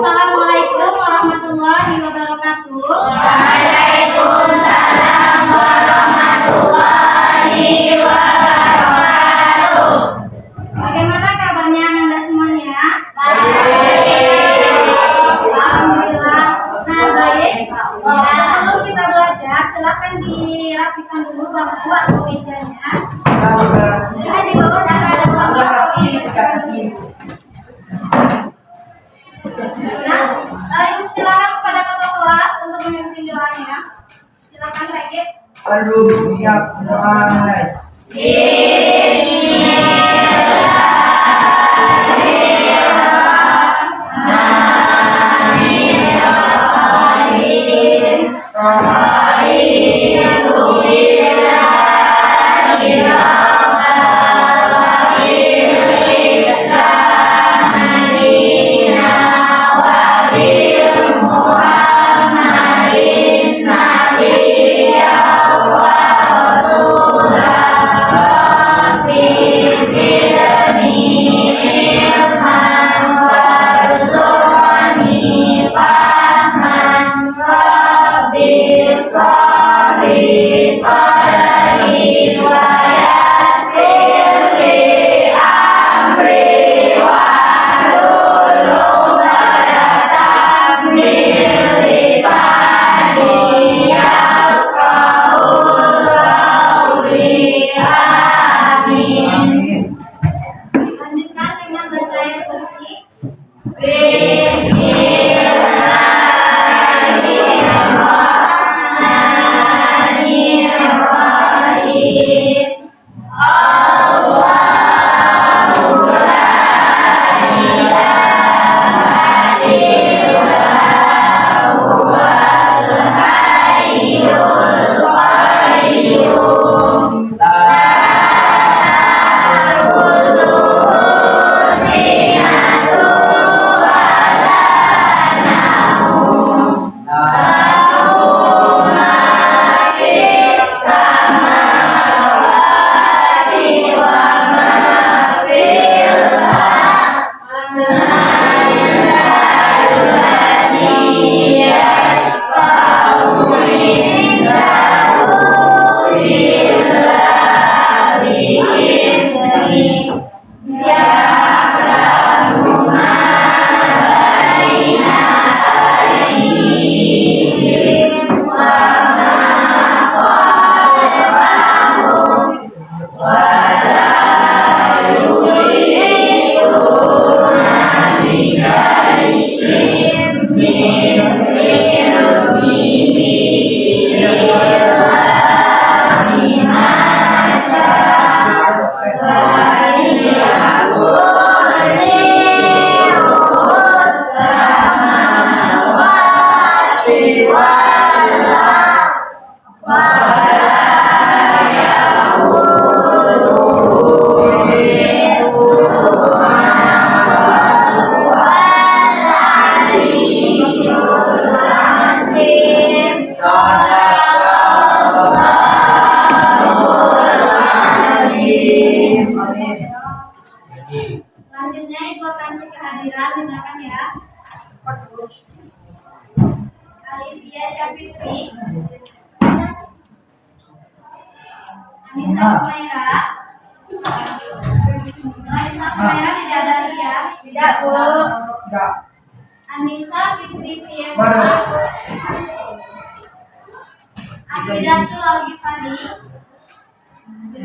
Assalamualaikum warahmatullahi wabarakatuh. Waalaikumsalam warahmatullahi wabarakatuh. Bagaimana kabarnya Anda semuanya? Baik. Alhamdulillah. Nah, baik. Sebelum kita belajar, silakan dirapikan dulu bangku atau mejanya. Lihat di bawah jika ada sampah atau Ibu silakan kepada ketua kelas untuk memimpin doanya. Silakan Rakit. Aduh, siap. Mulai. Lanjutkan dengan baca ayat kursi. Selanjutnya Ibu akan cek kehadiran, dengarkan ya. Alicia Syafitri, Anissa Kumaira. Anissa Kumaira tidak ada lagi ya? Tidak, Bu. Enggak. Anissa Fitri Tieva, Afidatul Al-Ghifari,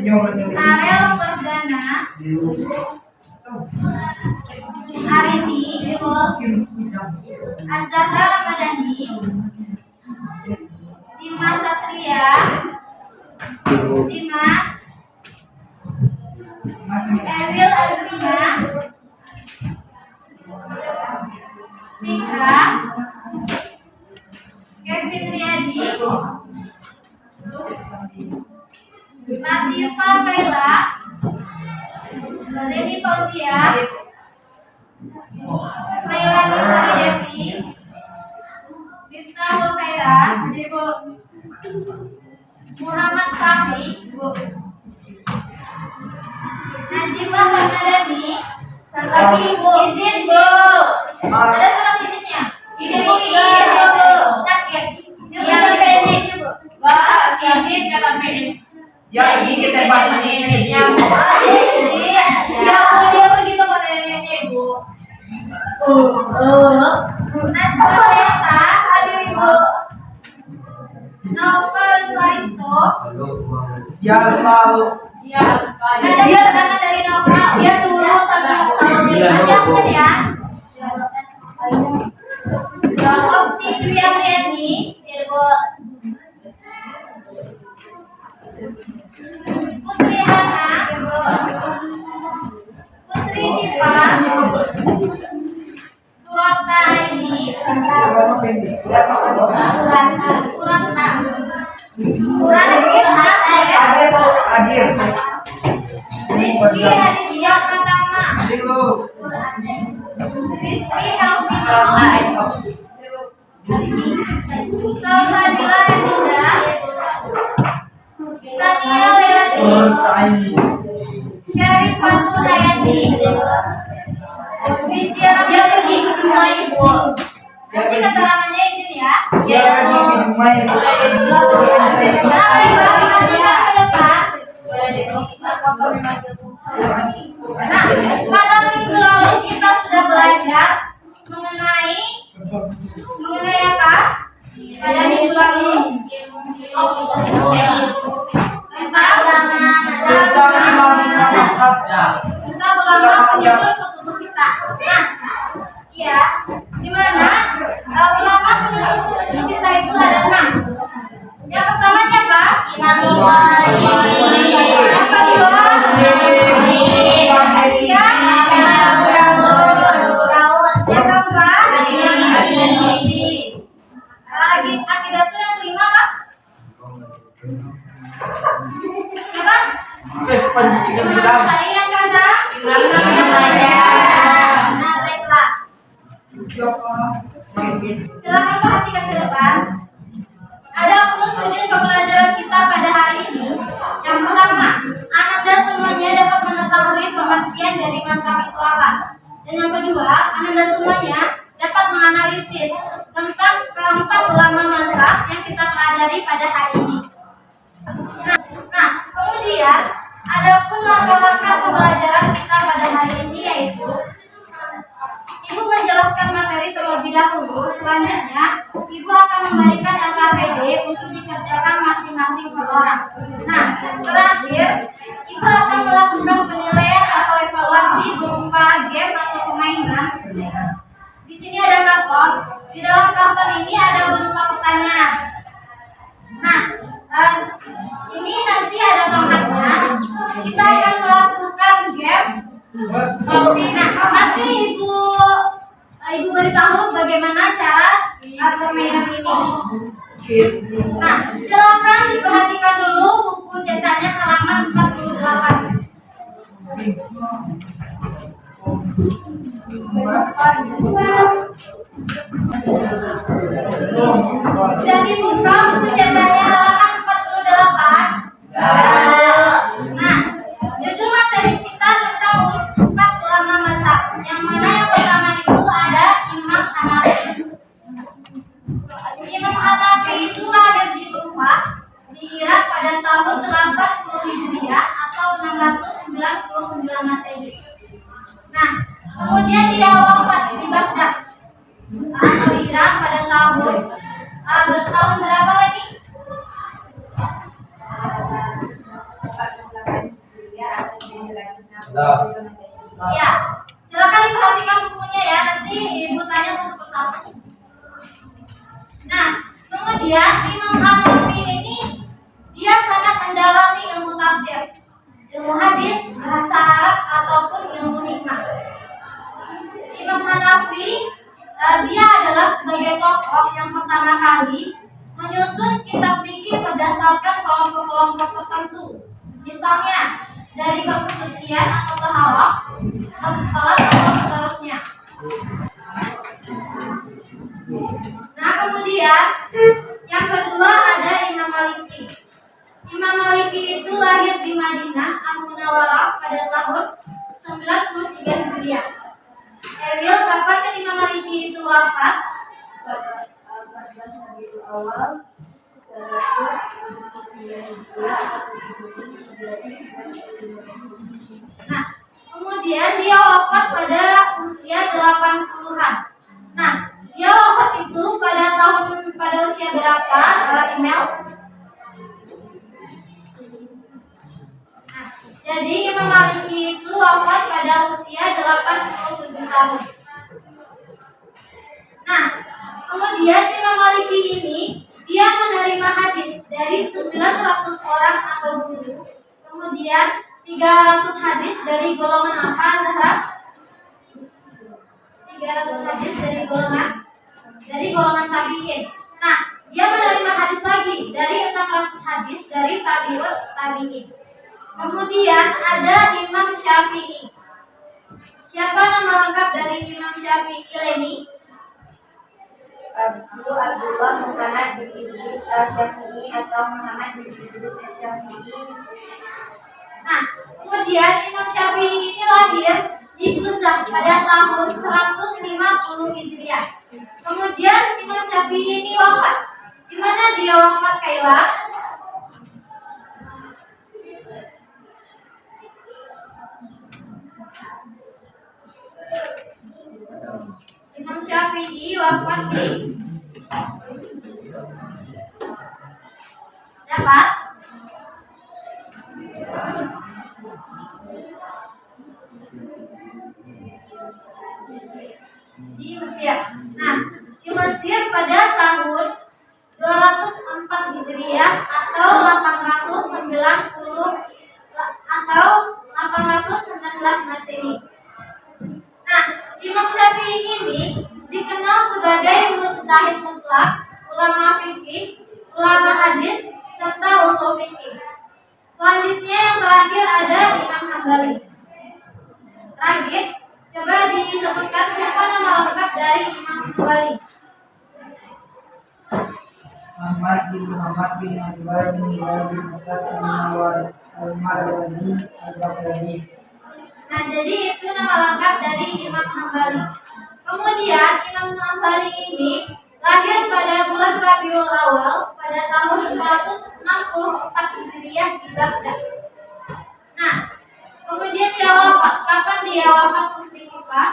Arel Perdana, Arini, Azhara Ramadhani, Dimas Satria, Dimas, Ewil Azrina, Fikra, Kevin Riyadi, Latifa Kaila, Zeni Fauzia, Mailani Sari Devi, Miftahul Khairat, Muhammad Fahri, Najibah Ramadhani. Izin, Bu. Ada surat izinnya? Yalfa'u. Ada keterangan dari Nova. Dia turun tapi nanti absen ya. Okti Dwi Apriani. Putri Hana. Putri Syifa. Turata ini. Turata. Hadir. Rizky Aditya Pratama. Rizky Helvino. Salsabila Enda. Sania Leilani. Syarifatul Hayati. Vizia dia pergi ke rumah ibu. Nanti keterangannya izin ya. Dia pergi ke rumah ibu. Nah, pada minggu lalu kita sudah belajar mengenai apa? Pada minggu lalu tentang ulama penyusun kutubus sittah. Nah, iya, gimana? Ulama penyusun kutubus sittah itu ada 6. Yang pertama siapa? Imam Bukhari. Yang kedua yang ketiga yang keempat lagi akidah itu yang kelima apa? Siapa? Imam Bukhari. Yang keenam nah, baiklah. Silakan perhatikan ke depan. Adapun tujuan pembelajaran kita pada hari ini, yang pertama, Ananda semuanya dapat mengetahui pengertian dari mazhab itu apa. Dan yang kedua, Ananda semuanya dapat menganalisis tentang keempat ulama mazhab yang kita pelajari pada hari ini. Nah, kemudian adapun langkah-langkah pembelajaran kita pada hari ini yaitu Ibu menjelaskan materi terlebih dahulu. Selanjutnya, Ibu akan memberikan LKPD untuk dikerjakan masing-masing per orang. Nah, terakhir, Ibu akan melakukan penilaian atau evaluasi berupa game atau permainan. Di sini ada karton. Di dalam karton ini ada berupa pertanyaan. Nah, ini nanti ada tongkatnya. Kita akan melakukan game. Nah, nanti ibu beritahu bagaimana cara permainan ini. Nah, silakan diperhatikan dulu buku cetaknya halaman 48. Sudah dibuka buku cetaknya halaman 48. Nah, judul materi kita tentang 4 ulama mazhab. Yang mana yang pertama itu ada Imam Hanafi. Imam Hanafi itu lahir di Kufah di Irak pada tahun 80 Hijriah atau 699 Masehi. Nah, kemudian dia wafat di Baghdad atau Irak pada tahun berapa lagi? Ya, silakan diperhatikan bukunya ya. Nanti ibu tanya satu persatu. Nah, kemudian Imam Hanafi ini dia sangat mendalami ilmu tafsir, ilmu hadis, bahasa Arab ataupun ilmu hikmah. Imam Hanafi dia adalah sebagai tokoh yang pertama kali menyusun kitab fikih berdasarkan kelompok-kelompok tertentu. Misalnya dari bab kesucian atau taharah, bab salat atau seterusnya. Nah, kemudian yang kedua ada Imam Maliki. Imam Maliki itu lahir di Madinah Al-Munawwarah pada tahun 93 Hijriah. Ewil, kapan kan Imam Maliki itu wafat? 14 Rabiul Awal 109. Nah, kemudian dia wafat pada usia 80-an. Nah, dia wafat itu pada usia berapa, Email? Jadi Imam Maliki itu wafat pada usia 87 tahun. Nah, kemudian Imam Maliki ini dia menerima hadis dari 900 orang atau guru. Kemudian 300 hadis dari golongan apa, Zahra? 300 hadis dari golongan tabi'in. Nah, dia menerima hadis lagi dari 600 hadis dari tabi'in. Kemudian ada Imam Syafi'i. Siapa nama lengkap dari Imam Syafi'i ini? Abu Abdullah Muhammad bin Idris al-Syafi'i atau Muhammad bin Idris al-Syafi'i. Nah, kemudian Imam Syafi'i ini lahir di Kuzah pada tahun 150 Hijriah. Kemudian Imam Syafi'i ini wafat. Di mana dia wafat, Kaila? Imam Syafi'i wafat di dapat di Mesir. Nah, di Mesir pada tahun 204 Hijriah atau 819 Masehi. Nah, Imam Syafi'i ini dikenal sebagai mujtahid mutlak, ulama fikih, ulama hadis, serta usul fikih. Selanjutnya yang terakhir ada Imam Hambali. Terakhir, coba disebutkan siapa nama lengkap dari Imam Hambali. Muhammad bin Hanbal bin Hilal bin Asad bin Al-Marwazi Al-Baghdadi. Nah, jadi itu nama lengkap dari Imam Hambali. Kemudian Imam Hambali ini lahir pada bulan Rabiul Awal pada tahun 164 Hijriah di Baghdad. Nah, kemudian dia wafat. Kapan dia wafat, Mufti Syifa?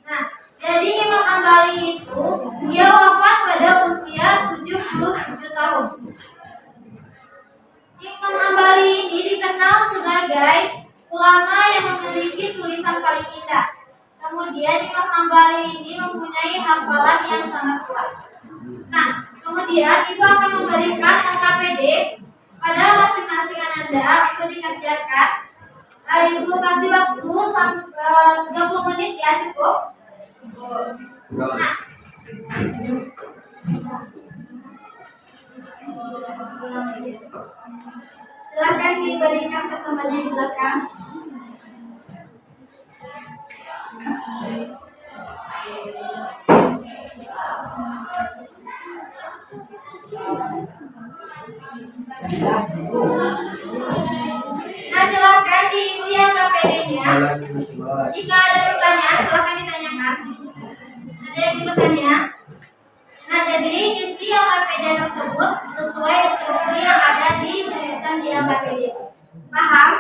Nah, jadi Imam Hambali itu dia wafat pada usia 77 tahun. Imam Hambali ini dikenal sebagai ulama yang memiliki tulisan paling indah. Kemudian Imam Hambali ini mempunyai hafalan yang sangat kuat. Nah, kemudian Ibu akan memberikan KPD pada masing-masing Anda untuk dikerjakan. Ibu kasih waktu sampai 20 menit ya, cukup. Nah, silakan diberikan ke temannya di belakang. Nah, silakan diisi yang KPD-nya. Jika ada pertanyaan, silakan ditanyakan. Ada yang bertanya? Nah, jadi isi yang KPD tersebut sesuai instruksi yang ada di tulisan di KPD. Paham?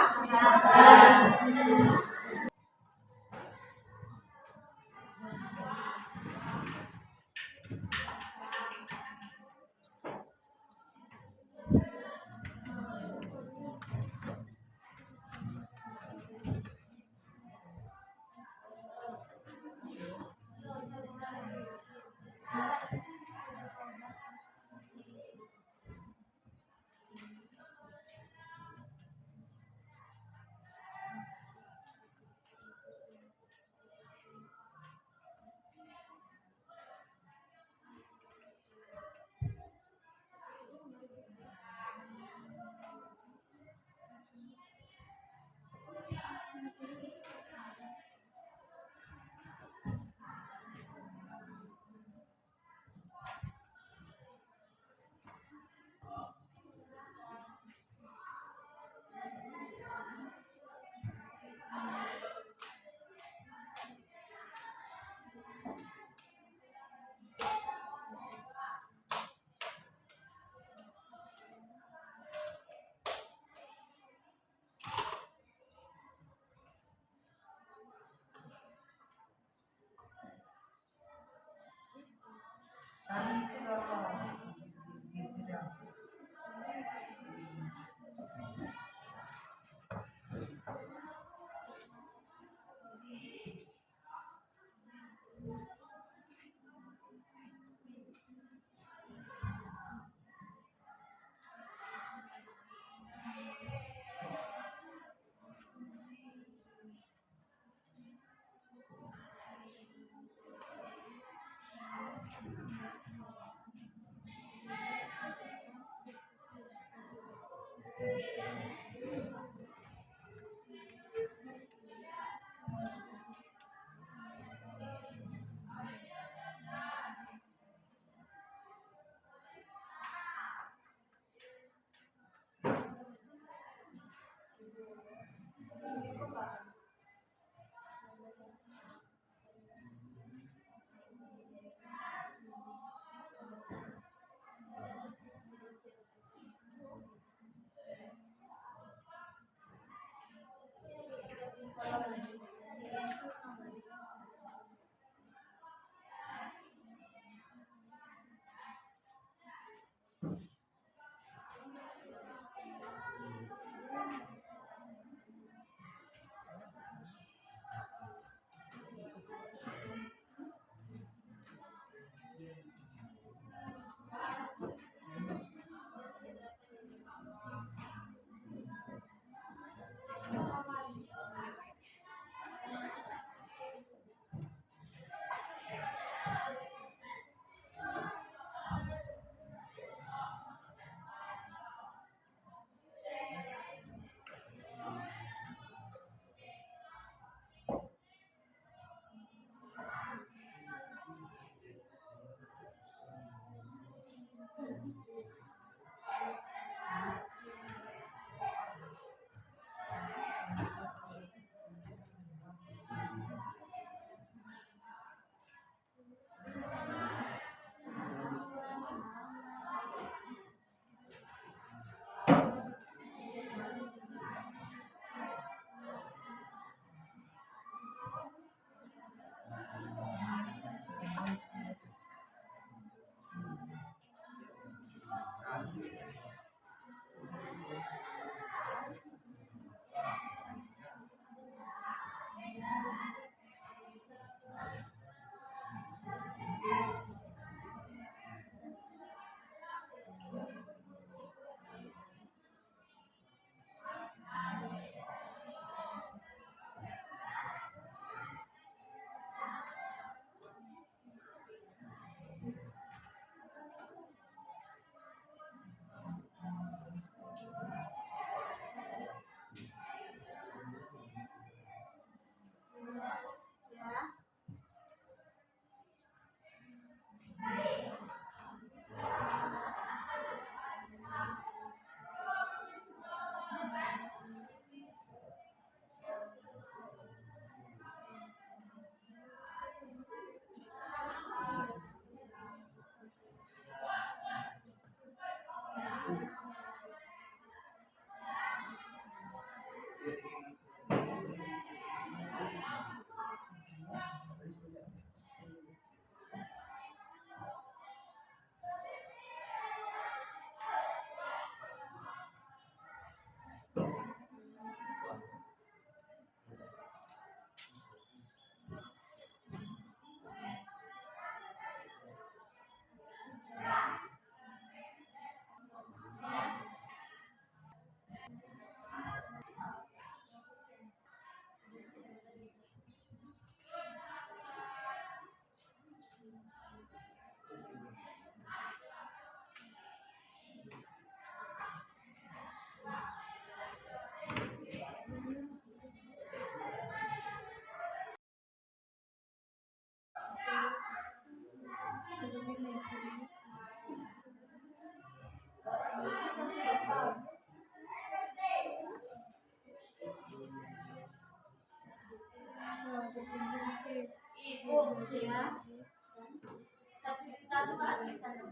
Ibu ya. Sertifikat itu ada di sana.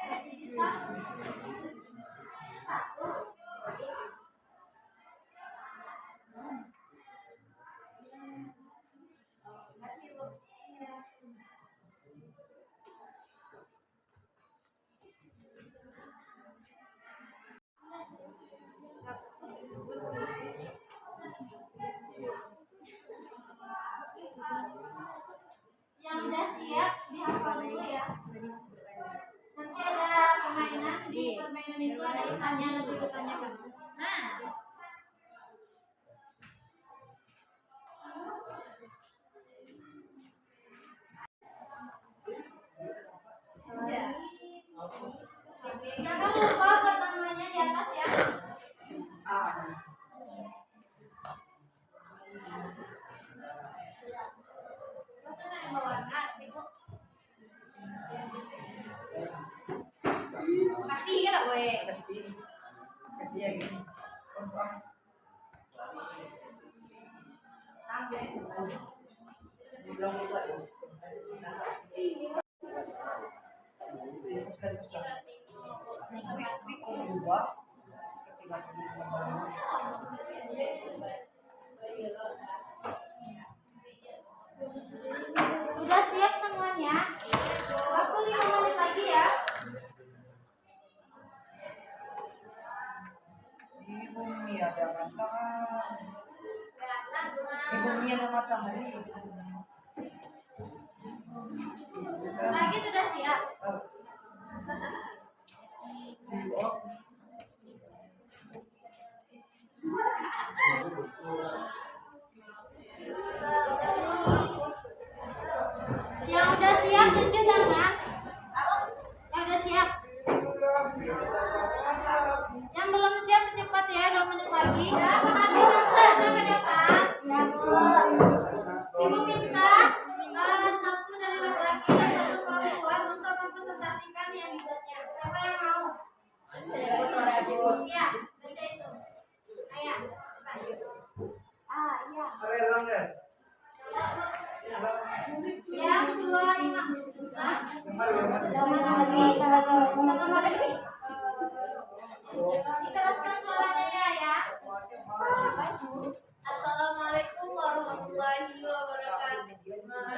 Sertifikat satu. Kasih Bu. Yang udah siap dihafal dulu ya. Nanti ada permainan, di permainan itu ada tanya nanti ditanyakan. Nah, jangan lupa pertamanya di atas ya. Betul yang berwarna, Ibu. Kasih ya gue. Kasih ya gini. Udah siap semuanya? Waktu 5 menit lagi ya. Ibu Mia ada matahari. Ibu Mia ada matahari. Lagi sudah siap. Yang udah siap tunjuk tangan. Yang udah siap. Yang belum siap cepat ya, 2 menit lagi. Perhatikan semuanya ke depan. Ibu minta satu dari laki-laki dan satu perempuan untuk Siapa yang mau? Ya, baca itu. Ayah. Iya. Yang 25. Hah? Sama lagi. Dikeraskan suaranya ya. Assalamualaikum warahmatullahi wabarakatuh.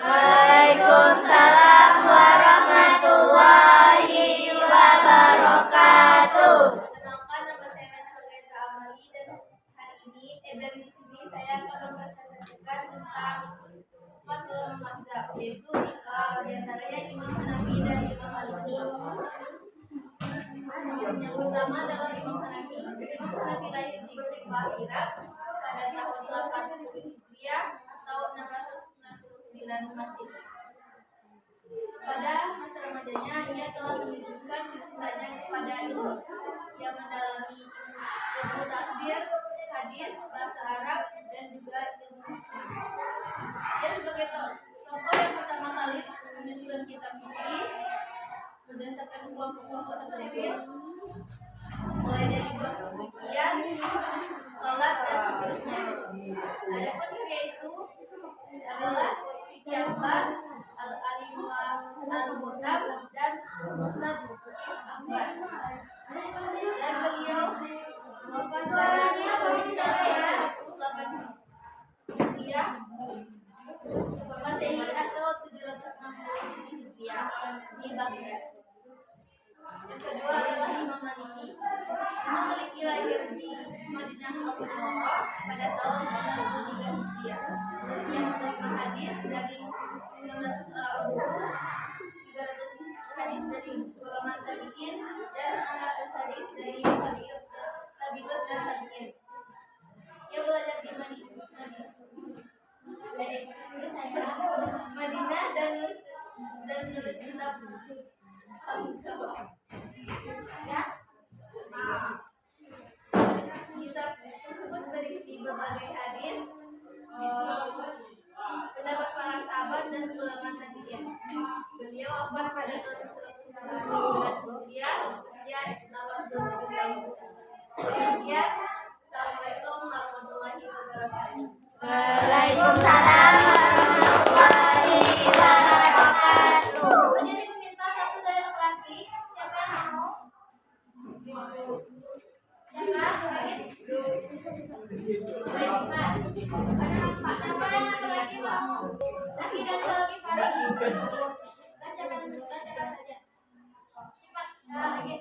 Waalaikumsalam warahmatullahi wabarakatuh. Perkenalkan, nama saya Nansuleta Amali dan dari di sini saya akan mempresentasikan tentang empat ulama mazhab, yaitu di antaranya Imam Hanafi dan Imam Maliki. Yang pertama adalah Imam Hanafi. Imam Hanafi lahir di Irak pada tahun 8 Hijriah atau 699 Masehi. Pada masa remajanya, ia telah menunjukkan cintanya kepada ilmu. Ia mendalami ilmu tafsir, hadis, bahasa Arab, dan juga ilmu fikih. Ia sebagai tokoh yang pertama kali menyusun kitab fikih berdasarkan kelompok-kelompok tertentu, mulai dari bab kesucian, sholat, dan seterusnya. Adapun fikih itu adalah fikih akbar, al-alimwa, al-mutab, dan musnad akbar. Dan beliau wafat pada tahun 148 Hijriah Masehi atau 760 Hijriah di Baghdad. Yang kedua adalah Imam Maliki. Imam Maliki lahir di Madinah Al-Munawwarah pada tahun 93 Hijriah. Yang menerima hadis dari 900 orang guru, 300 hadis dari golongan tabi'in, dan 600 hadis dari tabi'ut dan tabi'in. Ia belajar di Madinah dan menulis kitab Kitab tersebut berisi berbagai hadis, pendapat para sahabat dan ulama tabi'in. Beliau wafat pada tahun 199 Hijriah, usia 87 tahun. Demikian, Assalamualaikum warahmatullahi wabarakatuh. Waalaikumsalam warahmatullahi wabarakatuh. Kemudian ibu minta satu dari laki-laki. Siapa yang mau? Siapa? Siapa yang laki-laki mau? Laki dan laki paling. Bacakan saja. Cepat. Lagi.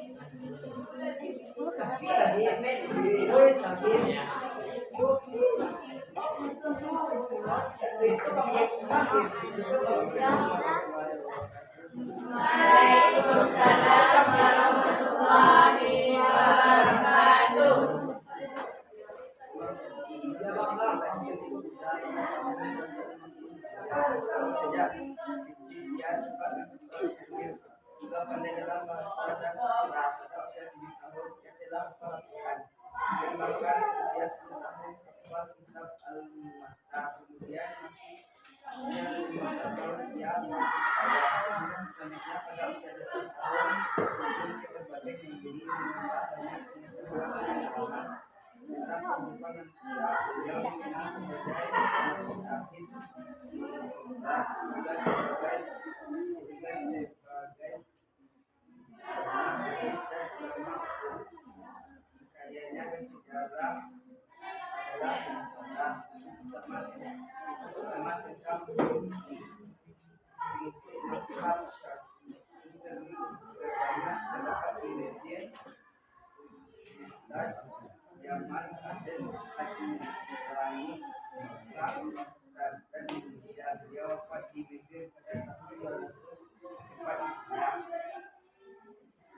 Waalaikumsalam warahmatullahi wabarakatuh. Juga pandai dalam bahasa dan sosial atau yang tahun yang telah melakukan mengembangkan usia 10 tahun keluar kitab al-Muwatta, kemudian masih 15 tahun ia selanjutnya pada usia 20 tahun terjun ke berbagai negeri menambah banyak pengetahuan tentang kehidupan manusia. Beliau dikenal sebagai akhir dan juga sebagai karyanya bersejarah adalah risalah terutama tentang mengikuti mazhab Syafi'i terbanyak terdapat di Mesir, Baghdad, Yaman, Aden, Aceh, Iran, Mekah, Pakistan, dan Indonesia. Beliau wafat di Mesir pada tahun 2004 Hijriah.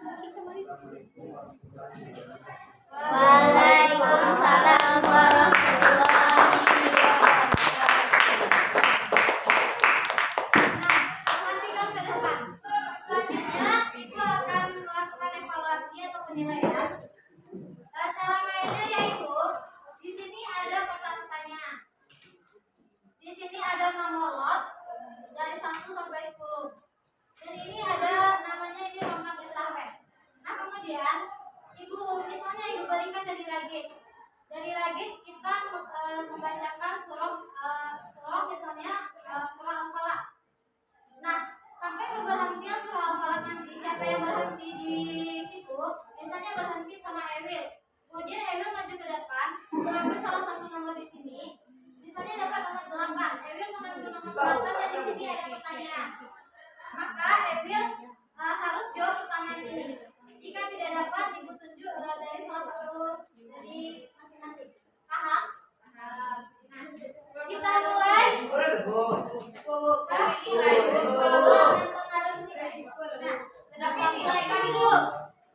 Assalamualaikum warahmatullahi wabarakatuh. Waalaikumsalam warahmatullahi wabarakatuh. Perhatikan ke depan. Selanjutnya, ibu akan melakukan evaluasi atau penilaian. Cara mainnya yaitu di sini ada kotak pertanyaan. Di sini ada nomor lot dari 1 sampai 10. Dan ini ada namanya ini lompat estafet. kemudian misalnya ibu berikan dari ragit. Dari ragit kita membacakan surah misalnya surah Al-Falaq. Nah, sampai keberhentian surah Al-Falaq nanti siapa yang berhenti di situ, misalnya berhenti sama Ewil. Kemudian Ewil maju ke depan, mengambil salah satu nomor di sini. Misalnya dapat nomor 8. Ewil mengambil nomor 8 dan di sini ada pertanyaan. Maka Ewil harus jawab pertanyaan ini. Jika tidak dapat, ibu tunjuk dari salah satu dari masing-masing. Paham? Nah, kita mulai. Mulaikan dulu.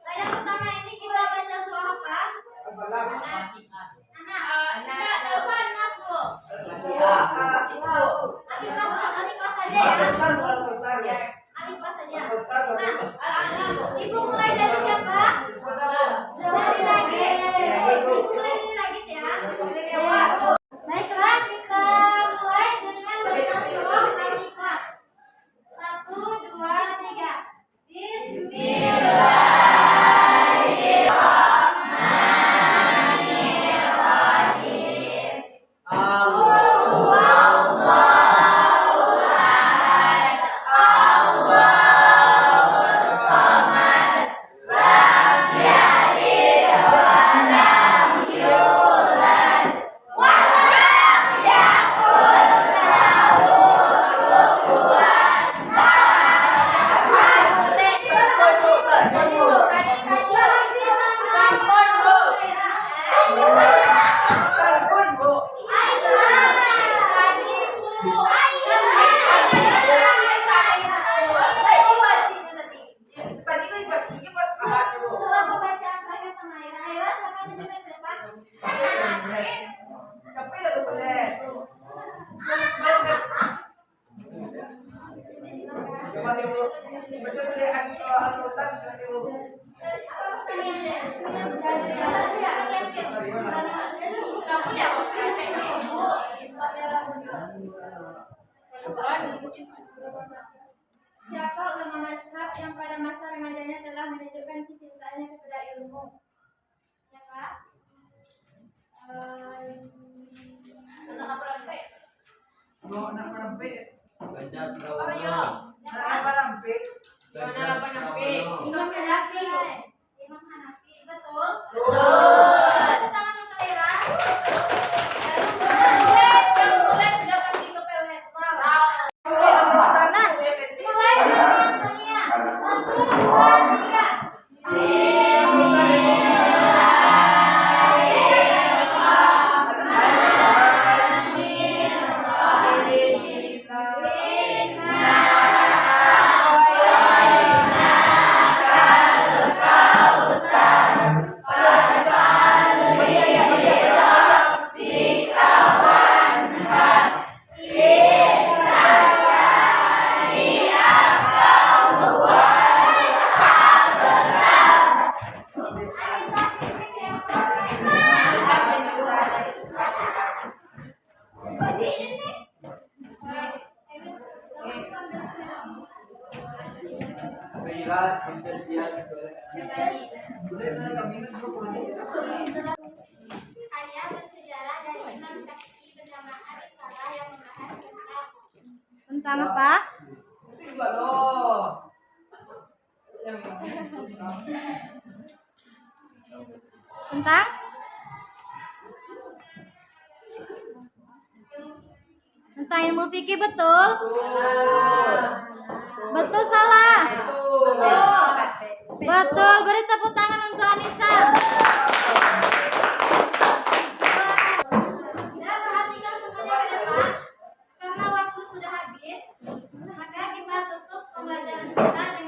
Yang pertama ini kita baca surah apa? Anas. Alif saja ya. Alif saja. Nah, ibu mulai dari siapa? Dari Ragit. Ibu mulai dari Ragit ya. Baiklah, kita mulai dengan baca surah Al-Ikhlas. 1, 2, 3. Bismillah. Siapa ulama mazhab yang pada masa remajanya telah menunjukkan kecintaannya kepada ilmu? Siapa? Imam Hanafi. Imam Hanafi, betul? Tepuk tangan untuk Ira. Mulai dengan Sania. 1, Ayat bersejarah dari Imam Syafi'i bernama Ar-Risalah yang membahas tentang apa? Tentang? Tentang ilmu fikih, betul? Betul salah? Betul. Beri tepuk tangan untuk Anissa. Kita perhatikan semuanya ke depan. Karena waktu sudah habis, maka kita tutup pembelajaran kita dengan